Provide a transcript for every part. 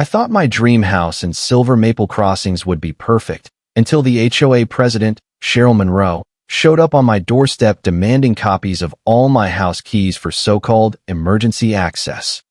I thought my dream house in Silver Maple Crossings would be perfect, until the HOA president, Cheryl Monroe, showed up on my doorstep demanding copies of all my house keys for so-called emergency access.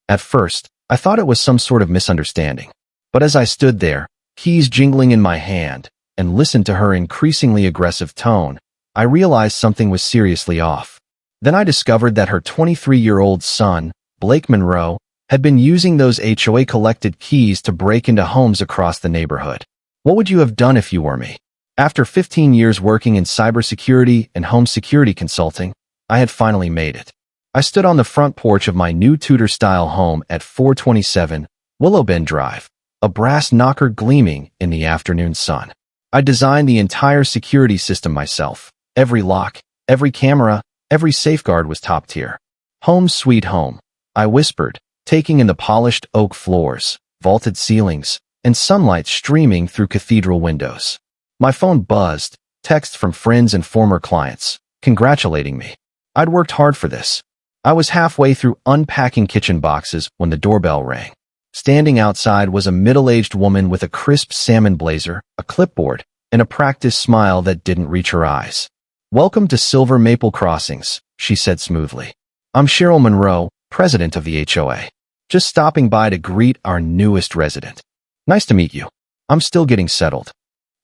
At first, I thought it was some sort of misunderstanding. But as I stood there, keys jingling in my hand, and listened to her increasingly aggressive tone, I realized something was seriously off. Then I discovered that her 23-year-old son, Blake Monroe, had been using those HOA-collected keys to break into homes across the neighborhood. What would you have done if you were me? After 15 years working in cybersecurity and home security consulting, I had finally made it. I stood on the front porch of my new Tudor-style home at 427 Willowbend Drive, a brass knocker gleaming in the afternoon sun. I designed the entire security system myself. Every lock, every camera, every safeguard was top tier. Home sweet home, I whispered, taking in the polished oak floors, vaulted ceilings, and sunlight streaming through cathedral windows. My phone buzzed, texts from friends and former clients, congratulating me. I'd worked hard for this. I was halfway through unpacking kitchen boxes when the doorbell rang. Standing outside was a middle-aged woman with a crisp salmon blazer, a clipboard, and a practiced smile that didn't reach her eyes. "Welcome to Silver Maple Crossings," she said smoothly. "I'm Cheryl Monroe, president of the HOA. Just stopping by to greet our newest resident. Nice to meet you. I'm still getting settled."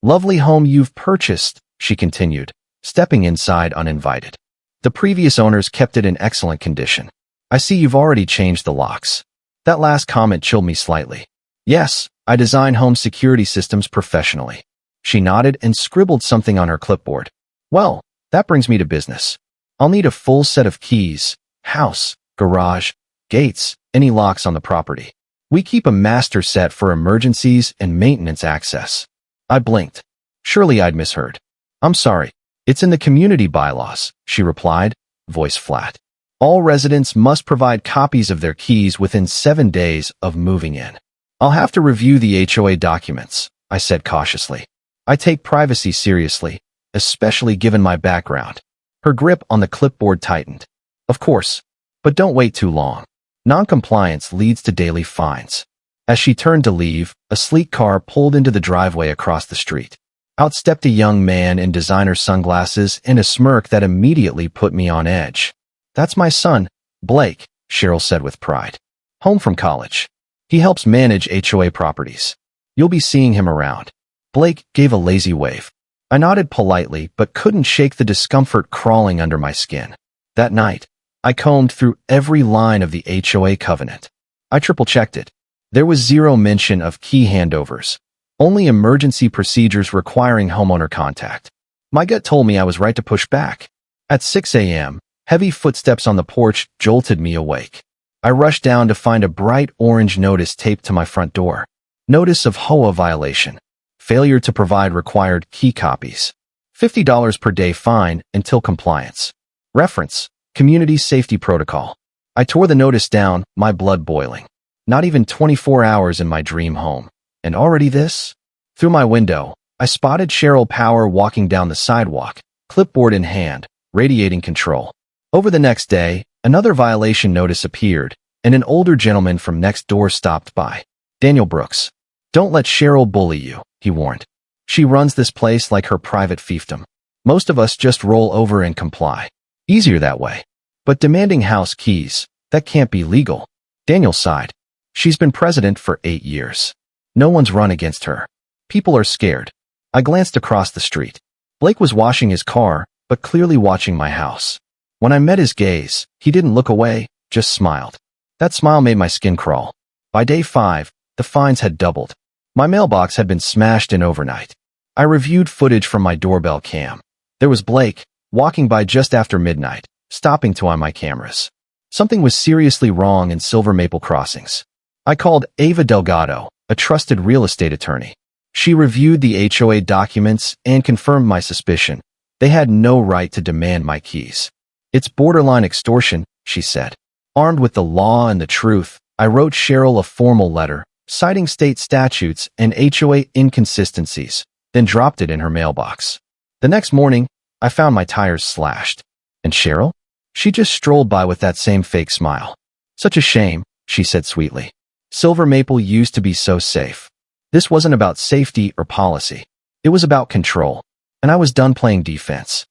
"Lovely home you've purchased," she continued, stepping inside uninvited. "The previous owners kept it in excellent condition. I see you've already changed the locks." That last comment chilled me slightly. "Yes, I design home security systems professionally." She nodded and scribbled something on her clipboard. "Well, that brings me to business. I'll need a full set of keys, house, garage, gates, any locks on the property. We keep a master set for emergencies and maintenance access." I blinked. Surely I'd misheard. "I'm sorry. It's in the community bylaws," she replied, voice flat. "All residents must provide copies of their keys within 7 days of moving in." "I'll have to review the HOA documents," I said cautiously. I take privacy seriously, especially given my background. Her grip on the clipboard tightened. "Of course, but don't wait too long. Noncompliance leads to daily fines." As she turned to leave, a sleek car pulled into the driveway across the street. Out stepped a young man in designer sunglasses and a smirk that immediately put me on edge. "That's my son, Blake," Cheryl said with pride. "Home from college. He helps manage HOA properties. You'll be seeing him around." Blake gave a lazy wave. I nodded politely but couldn't shake the discomfort crawling under my skin. That night, I combed through every line of the HOA covenant. I triple-checked it. There was zero mention of key handovers, only emergency procedures requiring homeowner contact. My gut told me I was right to push back. At 6 a.m., heavy footsteps on the porch jolted me awake. I rushed down to find a bright orange notice taped to my front door. Notice of HOA violation. Failure to provide required key copies. $50 per day fine until compliance. Reference: Community Safety Protocol. I tore the notice down, my blood boiling. Not even 24 hours in my dream home. And already this? Through my window, I spotted Cheryl Power walking down the sidewalk, clipboard in hand, radiating control. Over the next day, another violation notice appeared, and an older gentleman from next door stopped by. "Daniel Brooks. Don't let Cheryl bully you," he warned. "She runs this place like her private fiefdom. Most of us just roll over and comply. Easier that way. But demanding house keys, that can't be legal." Daniel sighed. "She's been president for 8 years. No one's run against her. People are scared." I glanced across the street. Blake was washing his car, but clearly watching my house. When I met his gaze, he didn't look away, just smiled. That smile made my skin crawl. By day 5, the fines had doubled. My mailbox had been smashed in overnight. I reviewed footage from my doorbell cam. There was Blake, walking by just after midnight, stopping to eye my cameras. Something was seriously wrong in Silver Maple Crossings. I called Ava Delgado, a trusted real estate attorney. She reviewed the HOA documents and confirmed my suspicion. They had no right to demand my keys. "It's borderline extortion," she said. Armed with the law and the truth, I wrote Cheryl a formal letter, citing state statutes and HOA inconsistencies, then dropped it in her mailbox. The next morning, I found my tires slashed. And Cheryl? She just strolled by with that same fake smile. "Such a shame," she said sweetly. Silver Maple used to be so safe. This wasn't about safety or policy. It was about control. And I was done playing defense.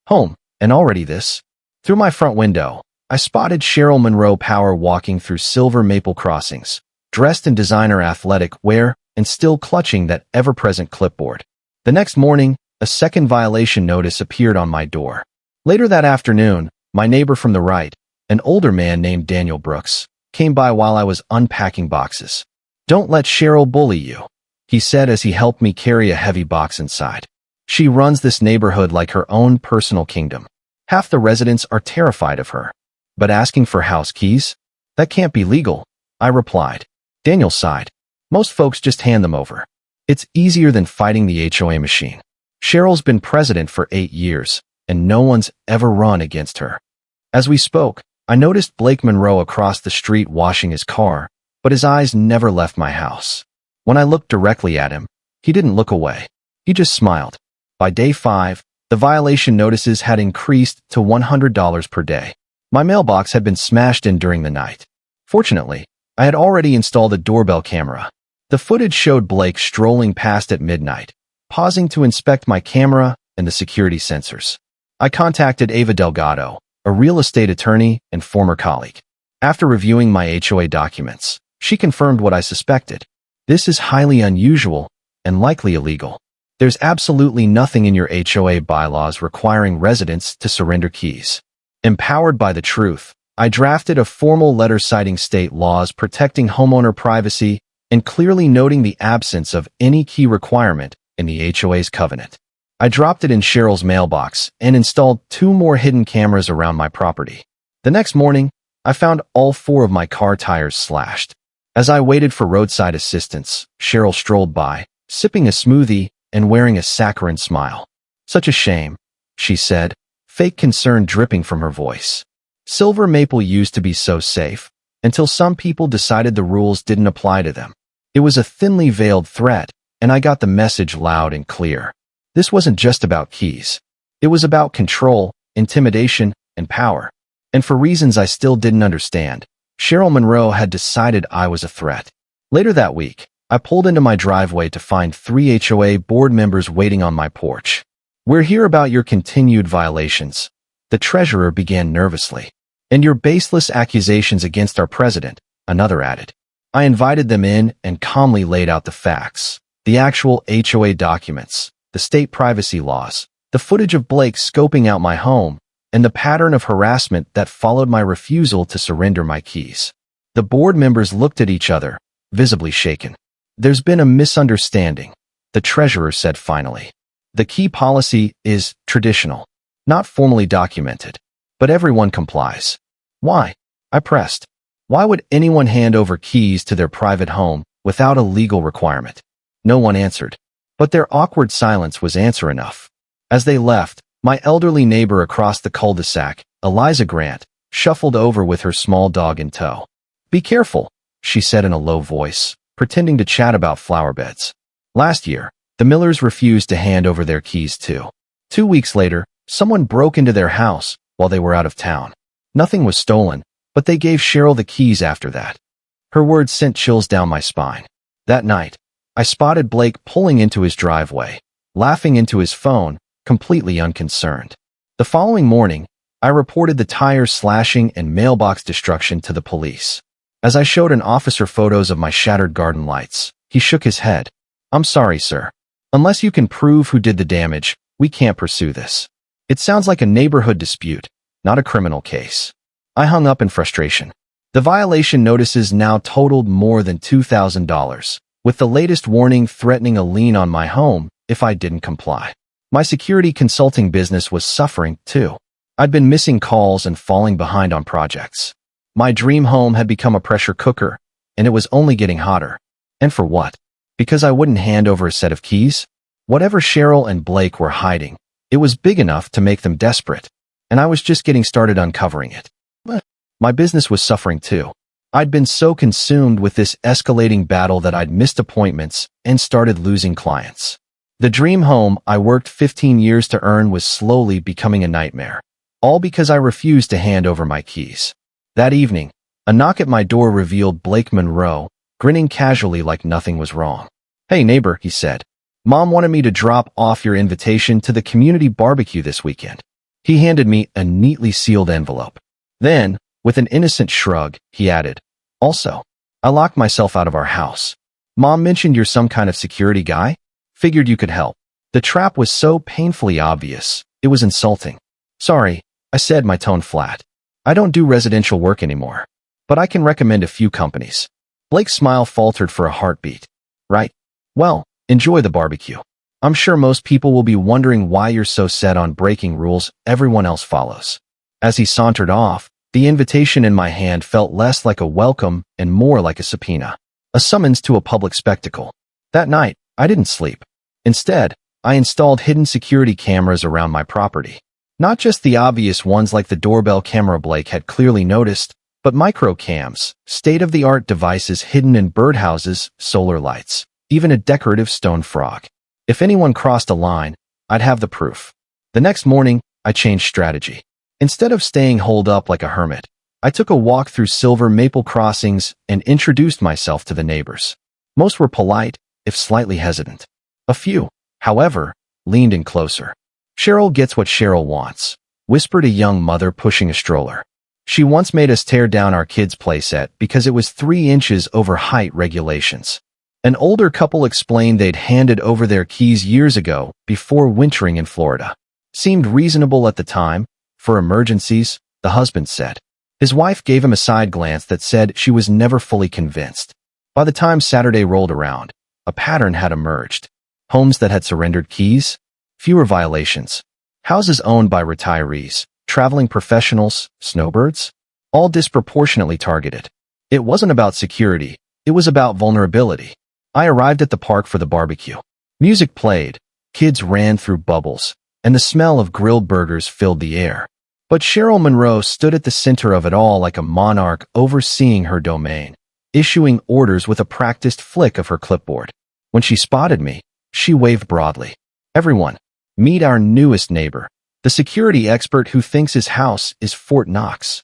Home, and already this. Through my front window, I spotted Cheryl Monroe Power walking through Silver Maple Crossings, dressed in designer athletic wear and still clutching that ever-present clipboard. The next morning, a second violation notice appeared on my door. Later that afternoon, my neighbor from the right, an older man named Daniel Brooks, came by while I was unpacking boxes. "Don't let Cheryl bully you," he said as he helped me carry a heavy box inside. "She runs this neighborhood like her own personal kingdom. Half the residents are terrified of her. But asking for house keys? That can't be legal," I replied. Daniel sighed. "Most folks just hand them over. It's easier than fighting the HOA machine. Cheryl's been president for 8 years, and no one's ever run against her." As we spoke, I noticed Blake Monroe across the street washing his car, but his eyes never left my house. When I looked directly at him, he didn't look away. He just smiled. By day 5, the violation notices had increased to $100 per day. My mailbox had been smashed in during the night. Fortunately, I had already installed a doorbell camera. The footage showed Blake strolling past at midnight, pausing to inspect my camera and the security sensors. I contacted Ava Delgado, a real estate attorney and former colleague. After reviewing my HOA documents, she confirmed what I suspected. This is highly unusual and likely illegal. There's absolutely nothing in your HOA bylaws requiring residents to surrender keys. Empowered by the truth, I drafted a formal letter citing state laws protecting homeowner privacy and clearly noting the absence of any key requirement in the HOA's covenant. I dropped it in Cheryl's mailbox and installed 2 more hidden cameras around my property. The next morning, I found all 4 of my car tires slashed. As I waited for roadside assistance, Cheryl strolled by, sipping a smoothie and wearing a saccharine smile. "Such a shame," she said, fake concern dripping from her voice. Silver Maple used to be so safe, until some people decided the rules didn't apply to them. It was a thinly veiled threat, and I got the message loud and clear. This wasn't just about keys. It was about control, intimidation, and power. And for reasons I still didn't understand, Cheryl Monroe had decided I was a threat. Later that week, I pulled into my driveway to find 3 HOA board members waiting on my porch. "We're here about your continued violations," the treasurer began nervously. "And your baseless accusations against our president," another added. I invited them in and calmly laid out the facts, the actual HOA documents, the state privacy laws, the footage of Blake scoping out my home, and the pattern of harassment that followed my refusal to surrender my keys. The board members looked at each other, visibly shaken. "There's been a misunderstanding," the treasurer said finally. "The key policy is traditional, not formally documented, but everyone complies." "Why?" I pressed. "Why would anyone hand over keys to their private home without a legal requirement?" No one answered, but their awkward silence was answer enough. As they left, my elderly neighbor across the cul-de-sac, Eliza Grant, shuffled over with her small dog in tow. "Be careful," she said in a low voice, pretending to chat about flower beds. Last year, the Millers refused to hand over their keys too. 2 weeks later, someone broke into their house while they were out of town. Nothing was stolen, but they gave Cheryl the keys after that. Her words sent chills down my spine. That night, I spotted Blake pulling into his driveway, laughing into his phone, completely unconcerned. The following morning, I reported the tire slashing and mailbox destruction to the police. As I showed an officer photos of my shattered garden lights, he shook his head. "I'm sorry, sir. Unless you can prove who did the damage, we can't pursue this. It sounds like a neighborhood dispute, not a criminal case." I hung up in frustration. The violation notices now totaled more than $2,000, with the latest warning threatening a lien on my home if I didn't comply. My security consulting business was suffering, too. I'd been missing calls and falling behind on projects. My dream home had become a pressure cooker, and it was only getting hotter. And for what? Because I wouldn't hand over a set of keys? Whatever Cheryl and Blake were hiding, it was big enough to make them desperate, and I was just getting started uncovering it. But my business was suffering too. I'd been so consumed with this escalating battle that I'd missed appointments and started losing clients. The dream home I worked 15 years to earn was slowly becoming a nightmare, all because I refused to hand over my keys. That evening, A knock at my door revealed Blake Monroe, grinning casually like nothing was wrong. "Hey neighbor," he said. "Mom wanted me to drop off your invitation to the community barbecue this weekend." He handed me a neatly sealed envelope. Then, with an innocent shrug, he added, "Also, I locked myself out of our house. Mom mentioned you're some kind of security guy? Figured you could help." The trap was so painfully obvious, it was insulting. "Sorry," I said, my tone flat. "I don't do residential work anymore. But I can recommend a few companies." Blake's smile faltered for a heartbeat. "Right. Well, enjoy the barbecue. I'm sure most people will be wondering why you're so set on breaking rules everyone else follows." As he sauntered off, the invitation in my hand felt less like a welcome and more like a subpoena, a summons to a public spectacle. That night, I didn't sleep. Instead, I installed hidden security cameras around my property. Not just the obvious ones like the doorbell camera Blake had clearly noticed, but micro-cams, state-of-the-art devices hidden in birdhouses, solar lights, even a decorative stone frog. If anyone crossed a line, I'd have the proof. The next morning, I changed strategy. Instead of staying holed up like a hermit, I took a walk through Silver Maple Crossings and introduced myself to the neighbors. Most were polite, if slightly hesitant. A few, however, leaned in closer. "Cheryl gets what Cheryl wants," whispered a young mother pushing a stroller. "She once made us tear down our kids' playset because it was 3 inches over height regulations." An older couple explained they'd handed over their keys years ago before wintering in Florida. Seemed reasonable at the time. For emergencies, the husband said. His wife gave him a side glance that said she was never fully convinced. By the time Saturday rolled around, a pattern had emerged. Homes that had surrendered keys, fewer violations. Houses owned by retirees, traveling professionals, snowbirds, all disproportionately targeted. It wasn't about security, it was about vulnerability. I arrived at the park for the barbecue. Music played, kids ran through bubbles, and the smell of grilled burgers filled the air. But Cheryl Monroe stood at the center of it all like a monarch overseeing her domain, issuing orders with a practiced flick of her clipboard. When she spotted me, she waved broadly. "Everyone, meet our newest neighbor, the security expert who thinks his house is Fort Knox."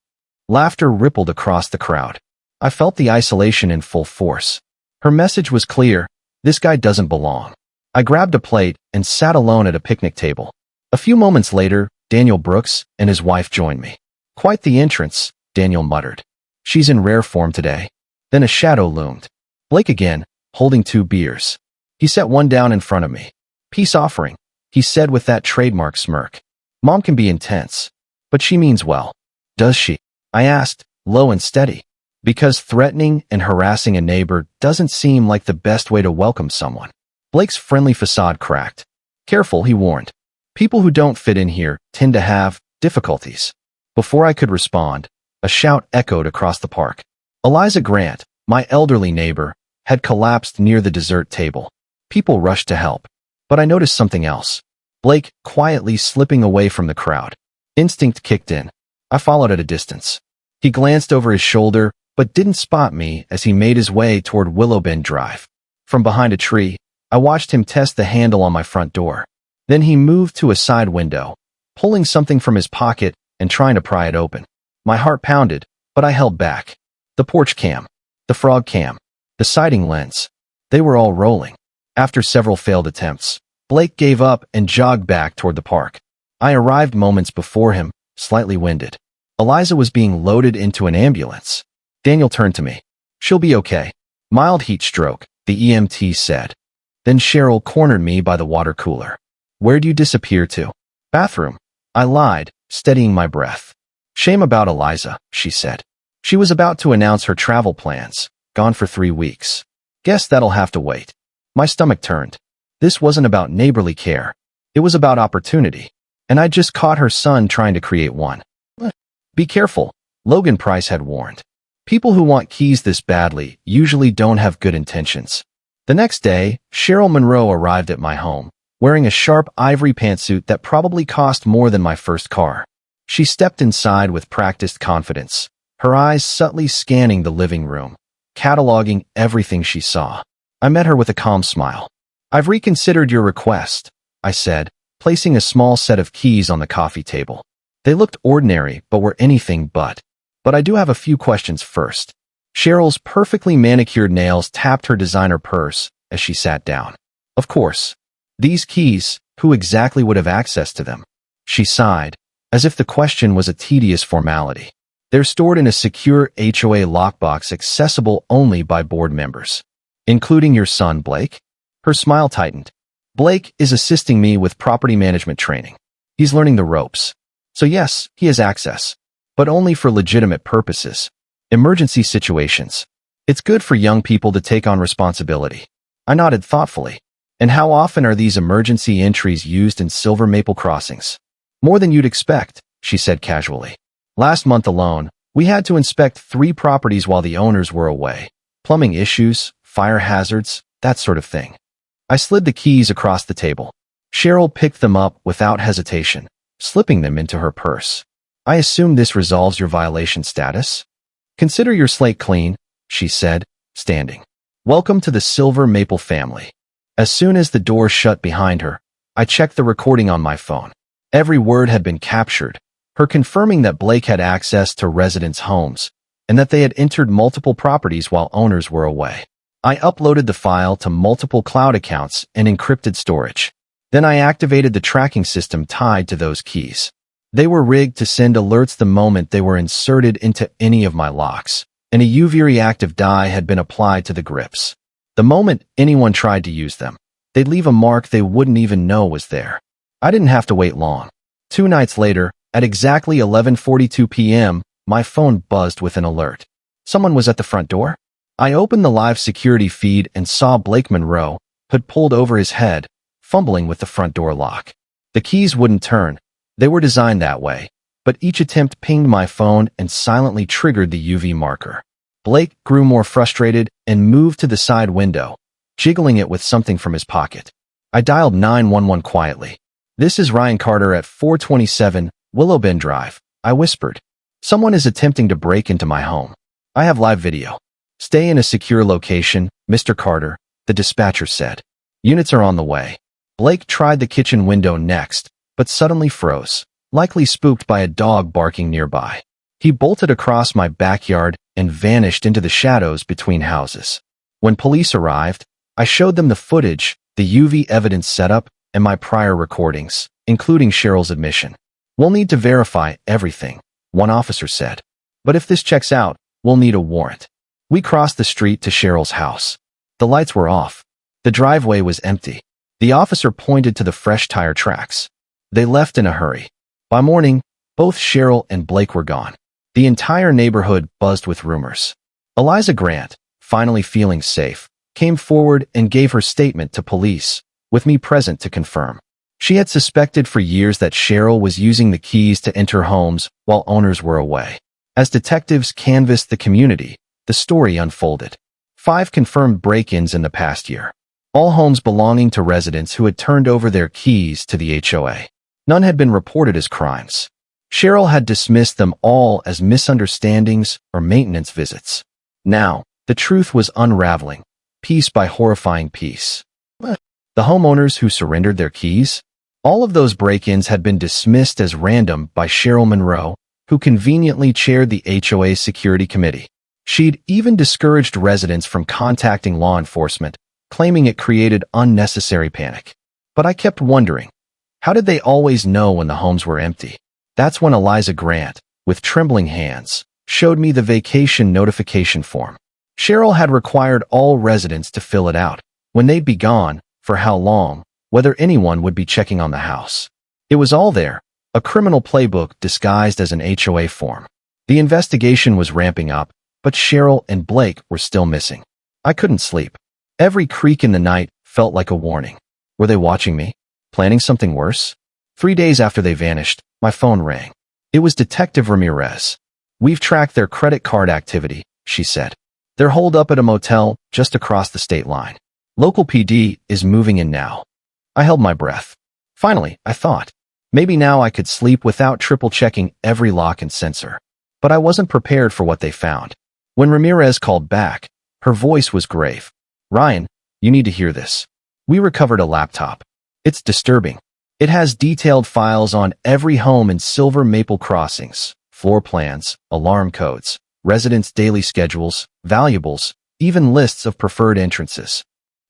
Laughter rippled across the crowd. I felt the isolation in full force. Her message was clear: this guy doesn't belong. I grabbed a plate and sat alone at a picnic table. A few moments later, Daniel Brooks and his wife joined me. "Quite the entrance," Daniel muttered. "She's in rare form today." Then a shadow loomed. Blake again, holding 2 beers. He set one down in front of me. "Peace offering," he said with that trademark smirk. "Mom can be intense, but she means well." "Does she?" I asked, low and steady, because threatening and harassing a neighbor doesn't seem like the best way to welcome someone. Blake's friendly facade cracked. "Careful," he warned. "People who don't fit in here tend to have difficulties." Before I could respond, a shout echoed across the park. Eliza Grant, my elderly neighbor, had collapsed near the dessert table. People rushed to help. But I noticed something else. Blake quietly slipping away from the crowd. Instinct kicked in. I followed at a distance. He glanced over his shoulder, but didn't spot me as he made his way toward Willowbend Drive. From behind a tree, I watched him test the handle on my front door. Then he moved to a side window, pulling something from his pocket and trying to pry it open. My heart pounded, but I held back. The porch cam, the frog cam, the sighting lens, they were all rolling. After several failed attempts, Blake gave up and jogged back toward the park. I arrived moments before him, slightly winded. Eliza was being loaded into an ambulance. Daniel turned to me. "She'll be okay. Mild heat stroke," the EMT said. Then Cheryl cornered me by the water cooler. "Where'd you disappear to?" "Bathroom," I lied, steadying my breath. "Shame about Eliza," she said. "She was about to announce her travel plans, gone for 3 weeks. Guess that'll have to wait." My stomach turned. This wasn't about neighborly care. It was about opportunity. And I just caught her son trying to create one. "Be careful," Logan Price had warned. "People who want keys this badly usually don't have good intentions." The next day, Cheryl Monroe arrived at my home, wearing a sharp ivory pantsuit that probably cost more than my first car. She stepped inside with practiced confidence, her eyes subtly scanning the living room, cataloging everything she saw. I met her with a calm smile. "I've reconsidered your request," I said, placing a small set of keys on the coffee table. They looked ordinary but were anything but. But I do have a few questions first. Cheryl's perfectly manicured nails tapped her designer purse as she sat down. Of course. These keys, who exactly would have access to them? She sighed, as if the question was a tedious formality. They're stored in a secure HOA lockbox accessible only by board members. Including your son, Blake? Her smile tightened. Blake is assisting me with property management training. He's learning the ropes. So yes, he has access. But only for legitimate purposes. Emergency situations. It's good for young people to take on responsibility. I nodded thoughtfully. And how often are these emergency entries used in Silver Maple Crossings? More than you'd expect, she said casually. Last month alone, we had to inspect 3 properties while the owners were away. Plumbing issues, fire hazards, that sort of thing. I slid the keys across the table. Cheryl picked them up without hesitation, slipping them into her purse. I assume this resolves your violation status? Consider your slate clean, she said, standing. Welcome to the Silver Maple family. As soon as the door shut behind her, I checked the recording on my phone. Every word had been captured, her confirming that Blake had access to residents' homes and that they had entered multiple properties while owners were away. I uploaded the file to multiple cloud accounts and encrypted storage. Then I activated the tracking system tied to those keys. They were rigged to send alerts the moment they were inserted into any of my locks, and a UV reactive dye had been applied to the grips. The moment anyone tried to use them, they'd leave a mark they wouldn't even know was there. I didn't have to wait long. 2 nights later, at exactly 11:42 p.m., my phone buzzed with an alert. Someone was at the front door? I opened the live security feed and saw Blake Monroe had pulled over his head, fumbling with the front door lock. The keys wouldn't turn. They were designed that way, but each attempt pinged my phone and silently triggered the UV marker. Blake grew more frustrated and moved to the side window, jiggling it with something from his pocket. I dialed 911 quietly. This is Ryan Carter at 427 Willowbend Drive, I whispered. Someone is attempting to break into my home. I have live video. Stay in a secure location, Mr. Carter, the dispatcher said. Units are on the way. Blake tried the kitchen window next, but suddenly froze, likely spooked by a dog barking nearby. He bolted across my backyard and vanished into the shadows between houses. When police arrived, I showed them the footage, the UV evidence setup, and my prior recordings, including Cheryl's admission. We'll need to verify everything, one officer said. But if this checks out, we'll need a warrant. We crossed the street to Cheryl's house. The lights were off. The driveway was empty. The officer pointed to the fresh tire tracks. They left in a hurry. By morning, both Cheryl and Blake were gone. The entire neighborhood buzzed with rumors. Eliza Grant, finally feeling safe, came forward and gave her statement to police, with me present to confirm. She had suspected for years that Cheryl was using the keys to enter homes while owners were away. As detectives canvassed the community, the story unfolded. 5 confirmed break-ins in the past year. All homes belonging to residents who had turned over their keys to the HOA. None had been reported as crimes. Cheryl had dismissed them all as misunderstandings or maintenance visits. Now, the truth was unraveling, piece by horrifying piece. The homeowners who surrendered their keys? All of those break-ins had been dismissed as random by Cheryl Monroe, who conveniently chaired the HOA's security committee. She'd even discouraged residents from contacting law enforcement, claiming it created unnecessary panic. But I kept wondering, how did they always know when the homes were empty? That's when Eliza Grant, with trembling hands, showed me the vacation notification form. Cheryl had required all residents to fill it out, when they'd be gone, for how long, whether anyone would be checking on the house. It was all there, a criminal playbook disguised as an HOA form. The investigation was ramping up, but Cheryl and Blake were still missing. I couldn't sleep. Every creak in the night felt like a warning. Were they watching me? Planning something worse? 3 days after they vanished, my phone rang. It was Detective Ramirez. We've tracked their credit card activity, she said. They're holed up at a motel just across the state line. Local PD is moving in now. I held my breath. Finally, I thought, maybe now I could sleep without triple-checking every lock and sensor. But I wasn't prepared for what they found. When Ramirez called back, her voice was grave. Ryan, you need to hear this. We recovered a laptop. It's disturbing. It has detailed files on every home in Silver Maple Crossings, floor plans, alarm codes, residents' daily schedules, valuables, even lists of preferred entrances.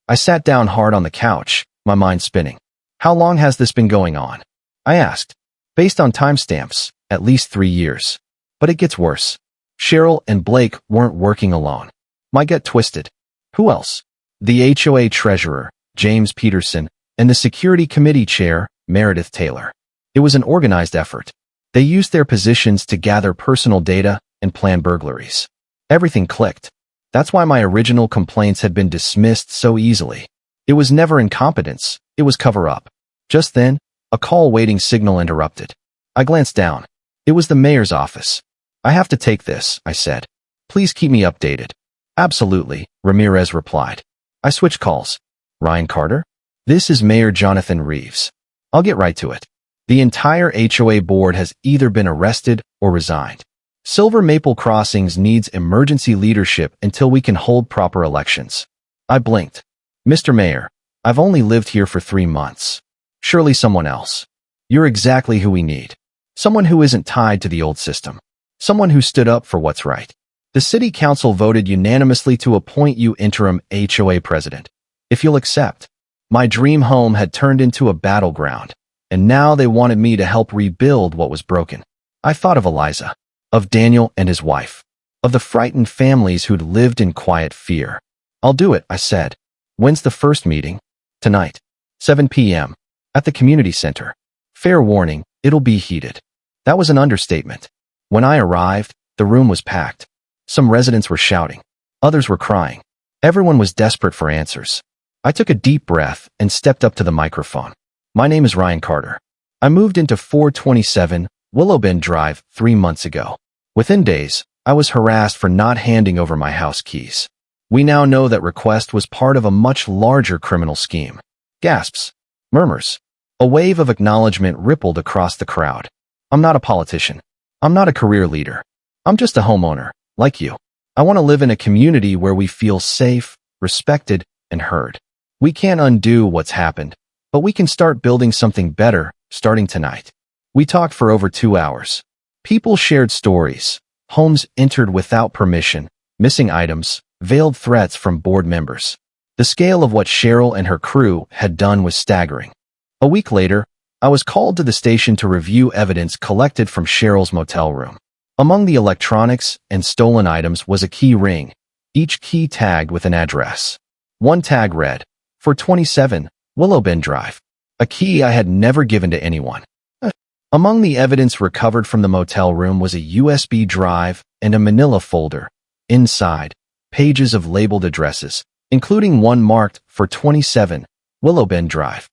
I sat down hard on the couch, my mind spinning. How long has this been going on? I asked. Based on timestamps, at least 3 years. But it gets worse. Cheryl and Blake weren't working alone. My gut twisted. Who else? The HOA treasurer, James Peterson, and the security committee chair, Meredith Taylor. It was an organized effort. They used their positions to gather personal data and plan burglaries. Everything clicked. That's why my original complaints had been dismissed so easily. It was never incompetence, it was cover-up. Just then, a call-waiting signal interrupted. I glanced down. It was the mayor's office. I have to take this, I said. Please keep me updated. Absolutely, Ramirez replied. I switched calls. Ryan Carter? This is Mayor Jonathan Reeves. I'll get right to it. The entire HOA board has either been arrested or resigned. Silver Maple Crossings needs emergency leadership until we can hold proper elections. I blinked. Mr. Mayor, I've only lived here for 3 months. Surely someone else. You're exactly who we need. Someone who isn't tied to the old system. Someone who stood up for what's right. The city council voted unanimously to appoint you interim HOA president. If you'll accept. My dream home had turned into a battleground, and now they wanted me to help rebuild what was broken. I thought of Eliza, of Daniel and his wife, of the frightened families who'd lived in quiet fear. I'll do it, I said. When's the first meeting? Tonight. 7 p.m. At the community center. Fair warning, it'll be heated. That was an understatement. When I arrived, the room was packed. Some residents were shouting. Others were crying. Everyone was desperate for answers. I took a deep breath and stepped up to the microphone. My name is Ryan Carter. I moved into 427 Willowbend Drive 3 months ago. Within days, I was harassed for not handing over my house keys. We now know that request was part of a much larger criminal scheme. Gasps. Murmurs. A wave of acknowledgement rippled across the crowd. I'm not a politician. I'm not a career leader. I'm just a homeowner, like you. I want to live in a community where we feel safe, respected, and heard. We can't undo what's happened, but we can start building something better, starting tonight. We talked for over 2 hours. People shared stories, homes entered without permission, missing items, veiled threats from board members. The scale of what Cheryl and her crew had done was staggering. A week later, I was called to the station to review evidence collected from Cheryl's motel room. Among the electronics and stolen items was a key ring, each key tagged with an address. One tag read, 427 Willowbend Drive, a key I had never given to anyone. Among the evidence recovered from the motel room was a USB drive and a manila folder. Inside, pages of labeled addresses, including one marked for 27 Willowbend Drive.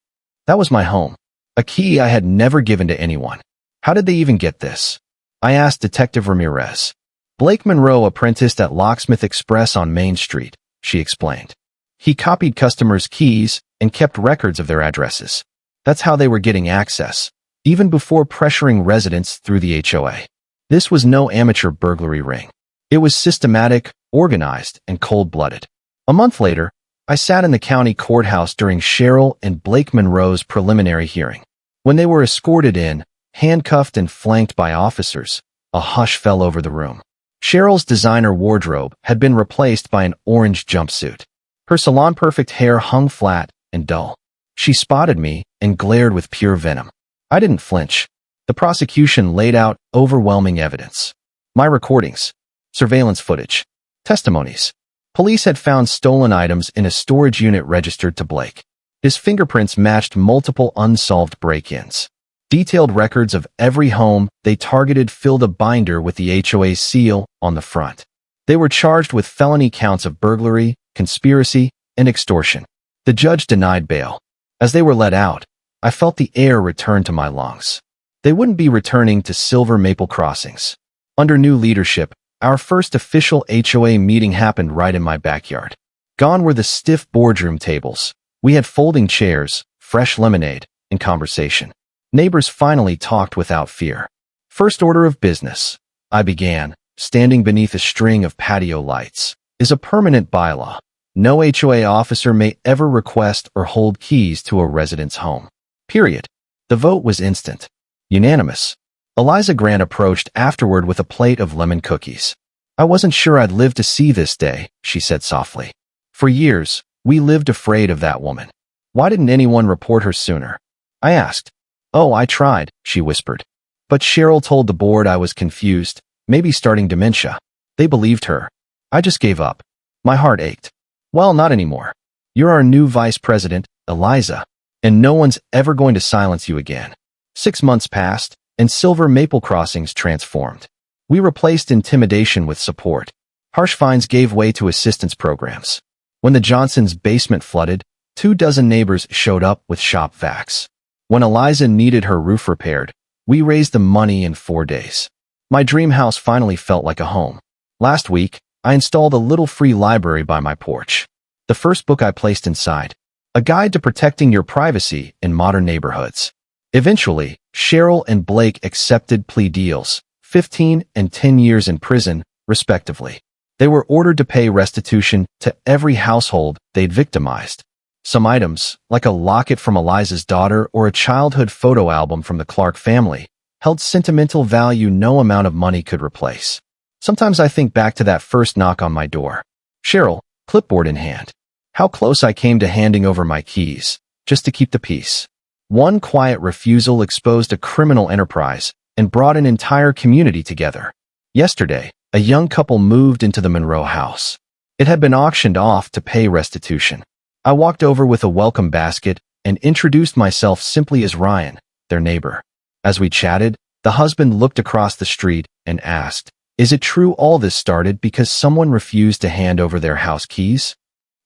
That was my home. A key I had never given to anyone. How did they even get this? I asked Detective Ramirez. Blake Monroe apprenticed at Locksmith Express on Main Street, she explained. He copied customers' keys and kept records of their addresses. That's how they were getting access, even before pressuring residents through the HOA. This was no amateur burglary ring. It was systematic, organized, and cold-blooded. A month later, I sat in the county courthouse during Cheryl and Blake Monroe's preliminary hearing. When they were escorted in, handcuffed and flanked by officers, a hush fell over the room. Cheryl's designer wardrobe had been replaced by an orange jumpsuit. Her salon-perfect hair hung flat and dull. She spotted me and glared with pure venom. I didn't flinch. The prosecution laid out overwhelming evidence. My recordings, surveillance footage, testimonies. Police had found stolen items in a storage unit registered to Blake. His fingerprints matched multiple unsolved break-ins. Detailed records of every home they targeted filled a binder with the HOA's seal on the front. They were charged with felony counts of burglary, conspiracy, and extortion. The judge denied bail. As they were let out, I felt the air return to my lungs. They wouldn't be returning to Silver Maple Crossings. Under new leadership, our first official HOA meeting happened right in my backyard. Gone were the stiff boardroom tables. We had folding chairs, fresh lemonade, and conversation. Neighbors finally talked without fear. First order of business, I began, standing beneath a string of patio lights, is a permanent bylaw. No HOA officer may ever request or hold keys to a resident's home. Period. The vote was instant. Unanimous. Eliza Grant approached afterward with a plate of lemon cookies. I wasn't sure I'd live to see this day, she said softly. For years, we lived afraid of that woman. Why didn't anyone report her sooner? I asked. Oh, I tried, she whispered. But Cheryl told the board I was confused, maybe starting dementia. They believed her. I just gave up. My heart ached. Well, not anymore. You're our new vice president, Eliza, and no one's ever going to silence you again. 6 months passed, and Silver Maple Crossings transformed. We replaced intimidation with support. Harsh fines gave way to assistance programs. When the Johnsons' basement flooded, 24 neighbors showed up with shop vacs. When Eliza needed her roof repaired, we raised the money in 4 days. My dream house finally felt like a home. Last week, I installed a little free library by my porch. The first book I placed inside. A Guide to Protecting Your Privacy in Modern Neighborhoods. Eventually, Cheryl and Blake accepted plea deals, 15 and 10 years in prison, respectively. They were ordered to pay restitution to every household they'd victimized. Some items, like a locket from Eliza's daughter or a childhood photo album from the Clark family, held sentimental value no amount of money could replace. Sometimes I think back to that first knock on my door. Cheryl, clipboard in hand. How close I came to handing over my keys, just to keep the peace. One quiet refusal exposed a criminal enterprise and brought an entire community together. Yesterday, a young couple moved into the Monroe house. It had been auctioned off to pay restitution. I walked over with a welcome basket and introduced myself simply as Ryan, their neighbor. As we chatted, the husband looked across the street and asked, "Is it true all this started because someone refused to hand over their house keys?"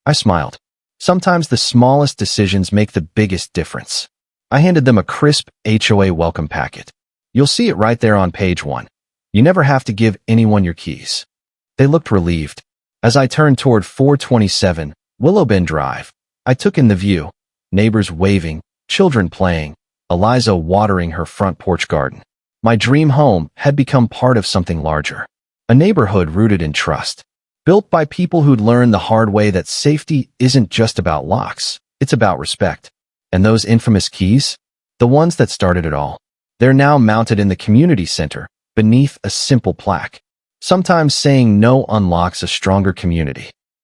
I smiled. Sometimes the smallest decisions make the biggest difference. I handed them a crisp HOA welcome packet. You'll see it right there on page 1. You never have to give anyone your keys. They looked relieved. As I turned toward 427 Willowbend Drive, I took in the view. Neighbors waving, children playing, Eliza watering her front porch garden. My dream home had become part of something larger. A neighborhood rooted in trust. Built by people who'd learned the hard way that safety isn't just about locks, it's about respect. And those infamous keys? The ones that started it all. They're now mounted in the community center, beneath a simple plaque. Sometimes saying no unlocks a stronger community.